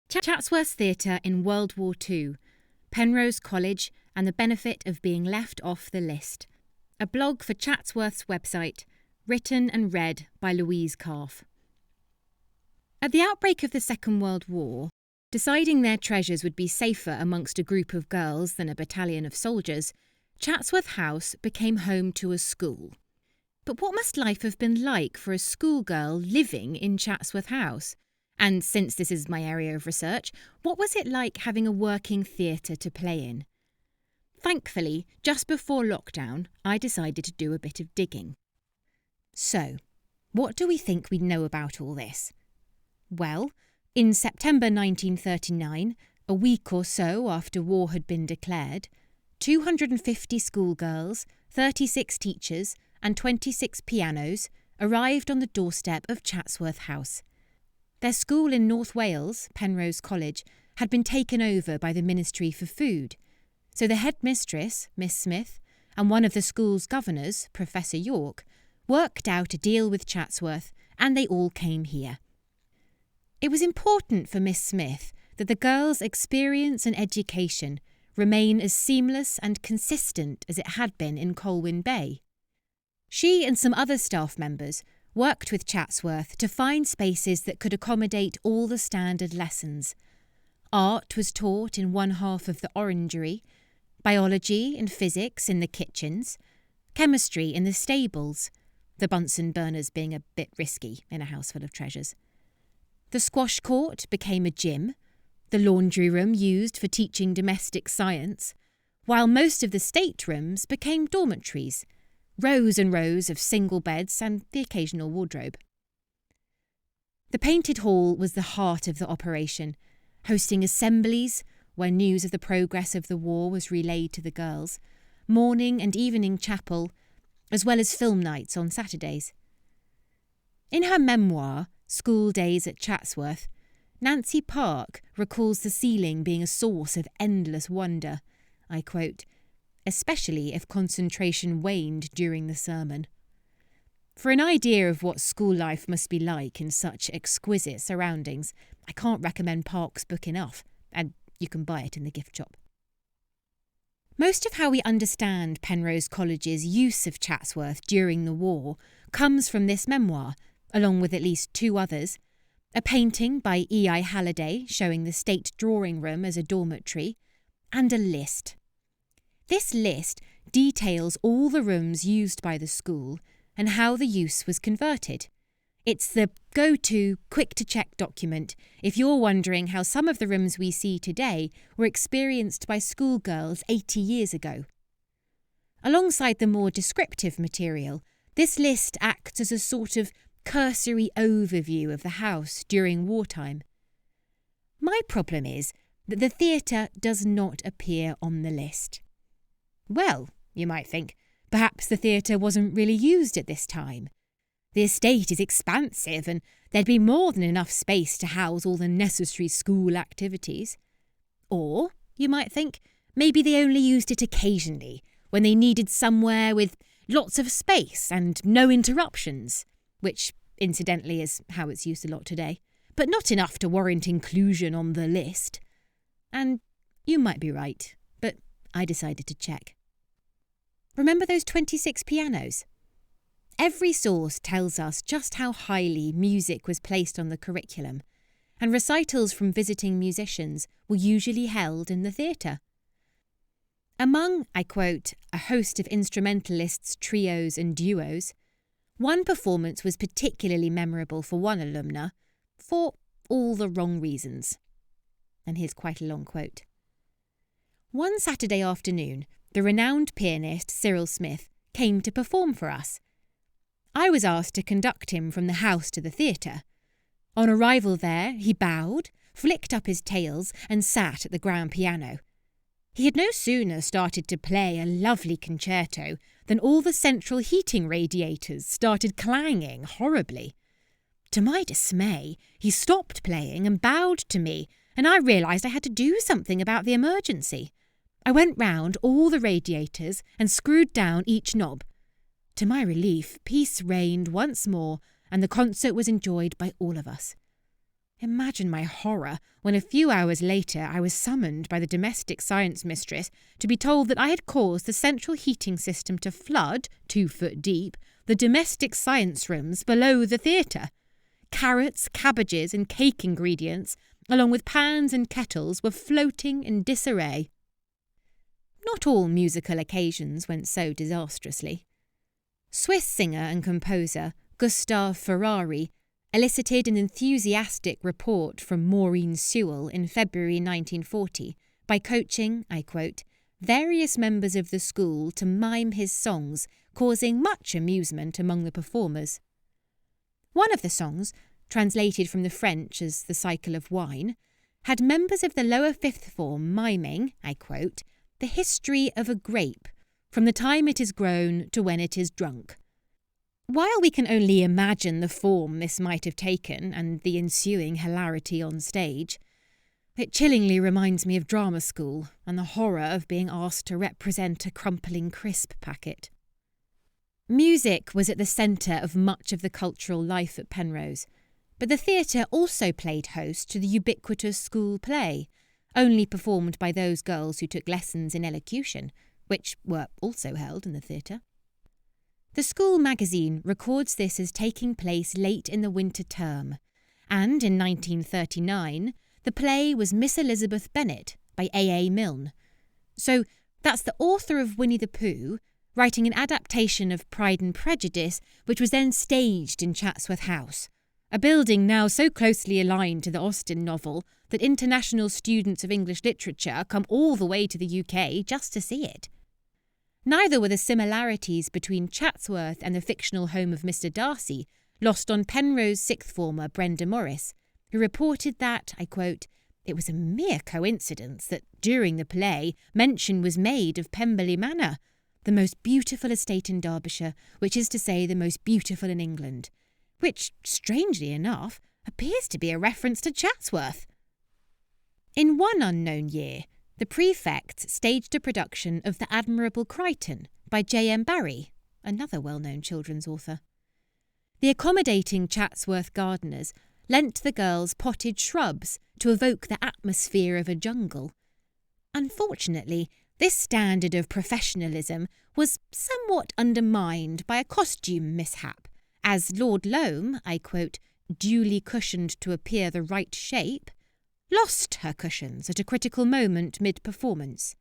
Chatsworth Theatre in World War II, Penrose College and the benefit of being left off the list. A blog for Chatsworth's website, written and read by Louise Calf. At the outbreak of the Second World War, deciding their treasures would be safer amongst a group of girls than a battalion of soldiers, Chatsworth House became home to a school. But what must life have been like for a schoolgirl living in Chatsworth House? And since this is my area of research, what was it like having a working theatre to play in? Thankfully, just before lockdown, I decided to do a bit of digging. So, what do we think we know about all this? Well, in September 1939, a week or so after war had been declared, 250 schoolgirls, 36 teachers, and 26 pianos arrived on the doorstep of Chatsworth House. Their school in North Wales, Penrose College, had been taken over by the Ministry for Food, so the headmistress, Miss Smith, and one of the school's governors, Professor York, worked out a deal with Chatsworth, and they all came here. It was important for Miss Smith that the girls' experience and education remain as seamless and consistent as it had been in Colwyn Bay. She and some other staff members worked with Chatsworth to find spaces that could accommodate all the standard lessons. Art was taught in one half of the orangery, biology and physics in the kitchens, chemistry in the stables, the Bunsen burners being a bit risky in a house full of treasures. The squash court became a gym, the laundry room used for teaching domestic science, while most of the staterooms became dormitories, rows and rows of single beds and the occasional wardrobe. The painted hall was the heart of the operation, hosting assemblies where news of the progress of the war was relayed to the girls, morning and evening chapel, as well as film nights on Saturdays. In her memoir, School Days at Chatsworth, Nancy Park recalls the ceiling being a source of endless wonder. I quote, "especially if concentration waned during the sermon." For an idea of what school life must be like in such exquisite surroundings, I can't recommend Park's book enough, and you can buy it in the gift shop. Most of how we understand Penrose College's use of Chatsworth during the war comes from this memoir, along with at least two others, a painting by E.I. Halliday showing the state drawing room as a dormitory, and a list. This list details all the rooms used by the school and how the use was converted. It's the go-to, quick-to-check document if you're wondering how some of the rooms we see today were experienced by schoolgirls 80 years ago. Alongside the more descriptive material, this list acts as a sort of cursory overview of the house during wartime. My problem is that the theatre does not appear on the list. Well, you might think, perhaps the theatre wasn't really used at this time. The estate is expansive and there'd be more than enough space to house all the necessary school activities. Or, you might think, maybe they only used it occasionally, when they needed somewhere with lots of space and no interruptions, which, incidentally, is how it's used a lot today, but not enough to warrant inclusion on the list. And you might be right, but I decided to check. Remember those 26 pianos? Every source tells us just how highly music was placed on the curriculum, and recitals from visiting musicians were usually held in the theatre. Among, I quote, a host of instrumentalists, trios and duos, one performance was particularly memorable for one alumna, for all the wrong reasons. And here's quite a long quote. One Saturday afternoon, the renowned pianist Cyril Smith came to perform for us. I was asked to conduct him from the house to the theatre. On arrival there, he bowed, flicked up his tails, and sat at the grand piano. He had no sooner started to play a lovely concerto than all the central heating radiators started clanging horribly. To my dismay, he stopped playing and bowed to me, and I realised I had to do something about the emergency. I went round all the radiators and screwed down each knob. To my relief, peace reigned once more, and the concert was enjoyed by all of us. Imagine my horror when a few hours later I was summoned by the domestic science mistress to be told that I had caused the central heating system to flood, 2 foot deep, the domestic science rooms below the theatre. Carrots, cabbages and cake ingredients, along with pans and kettles, were floating in disarray. Not all musical occasions went so disastrously. Swiss singer and composer Gustav Ferrari elicited an enthusiastic report from Maureen Sewell in February 1940 by coaching, I quote, various members of the school to mime his songs, causing much amusement among the performers. One of the songs, translated from the French as The Cycle of Wine, had members of the lower fifth form miming, I quote, the history of a grape, from the time it is grown to when it is drunk. While we can only imagine the form this might have taken and the ensuing hilarity on stage, it chillingly reminds me of drama school and the horror of being asked to represent a crumpling crisp packet. Music was at the centre of much of the cultural life at Penrose, but the theatre also played host to the ubiquitous school play, only performed by those girls who took lessons in elocution, which were also held in the theatre. The school magazine records this as taking place late in the winter term, and in 1939, the play was Miss Elizabeth Bennet by A. Milne. So that's the author of Winnie the Pooh writing an adaptation of Pride and Prejudice, which was then staged in Chatsworth House, a building now so closely aligned to the Austen novel that international students of English literature come all the way to the UK just to see it. Neither were the similarities between Chatsworth and the fictional home of Mr. Darcy lost on Penrose sixth former Brenda Morris, who reported that, I quote, it was a mere coincidence that during the play mention was made of Pemberley Manor, the most beautiful estate in Derbyshire, which is to say the most beautiful in England, which, strangely enough, appears to be a reference to Chatsworth. In one unknown year, the prefects staged a production of The Admirable Crichton by J.M. Barrie, another well-known children's author. The accommodating Chatsworth gardeners lent the girls potted shrubs to evoke the atmosphere of a jungle. Unfortunately, this standard of professionalism was somewhat undermined by a costume mishap, as Lord Loam, I quote, duly cushioned to appear the right shape, lost her cushions at a critical moment mid-performance.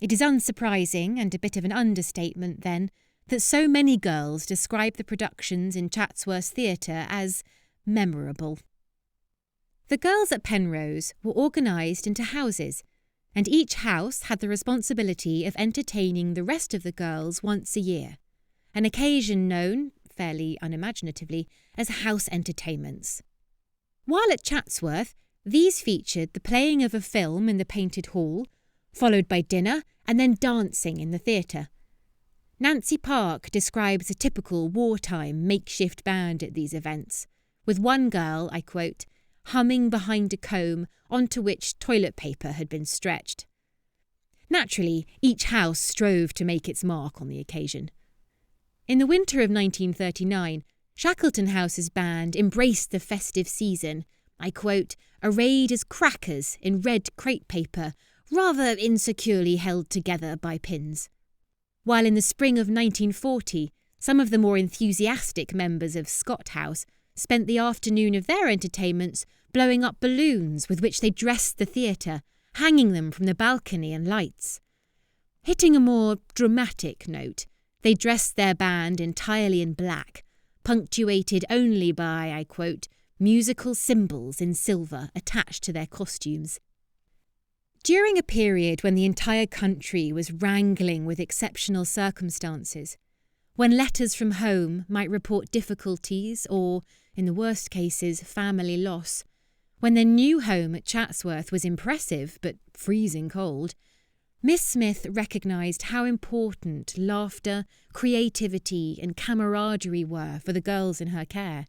It is unsurprising and a bit of an understatement, then, that so many girls describe the productions in Chatsworth Theatre as memorable. The girls at Penrose were organised into houses, and each house had the responsibility of entertaining the rest of the girls once a year, an occasion known, fairly unimaginatively, as house entertainments. While at Chatsworth, these featured the playing of a film in the Painted Hall, followed by dinner and then dancing in the theatre. Nancy Park describes a typical wartime makeshift band at these events, with one girl, I quote, humming behind a comb onto which toilet paper had been stretched. Naturally, each house strove to make its mark on the occasion. In the winter of 1939, Shackleton House's band embraced the festive season, I quote, arrayed as crackers in red crepe paper, rather insecurely held together by pins. While in the spring of 1940, some of the more enthusiastic members of Scott House spent the afternoon of their entertainments blowing up balloons with which they dressed the theatre, hanging them from the balcony and lights. Hitting a more dramatic note, they dressed their band entirely in black, punctuated only by, I quote, musical symbols in silver attached to their costumes. During a period when the entire country was wrangling with exceptional circumstances, when letters from home might report difficulties or, in the worst cases, family loss, when their new home at Chatsworth was impressive but freezing cold, Miss Smith recognised how important laughter, creativity and camaraderie were for the girls in her care.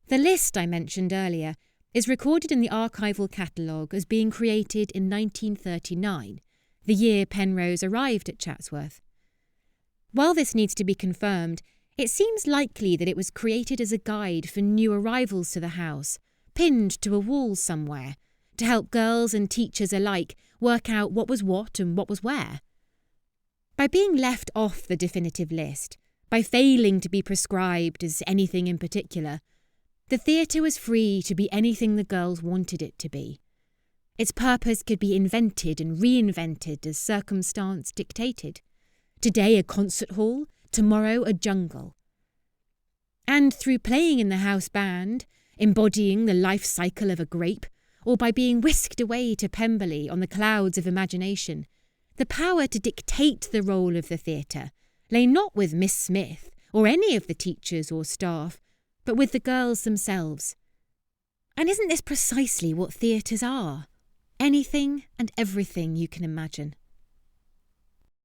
The list I mentioned earlier is recorded in the archival catalogue as being created in 1939, the year Penrose arrived at Chatsworth. While this needs to be confirmed, it seems likely that it was created as a guide for new arrivals to the house, pinned to a wall somewhere, to help girls and teachers alike work out what was what and what was where. By being left off the definitive list, by failing to be prescribed as anything in particular, the theatre was free to be anything the girls wanted it to be. Its purpose could be invented and reinvented as circumstance dictated. Today a concert hall, tomorrow a jungle. And through playing in the house band, embodying the life cycle of a grape, or by being whisked away to Pemberley on the clouds of imagination, the power to dictate the role of the theatre lay not with Miss Smith or any of the teachers or staff, but with the girls themselves. And isn't this precisely what theatres are? Anything and everything you can imagine.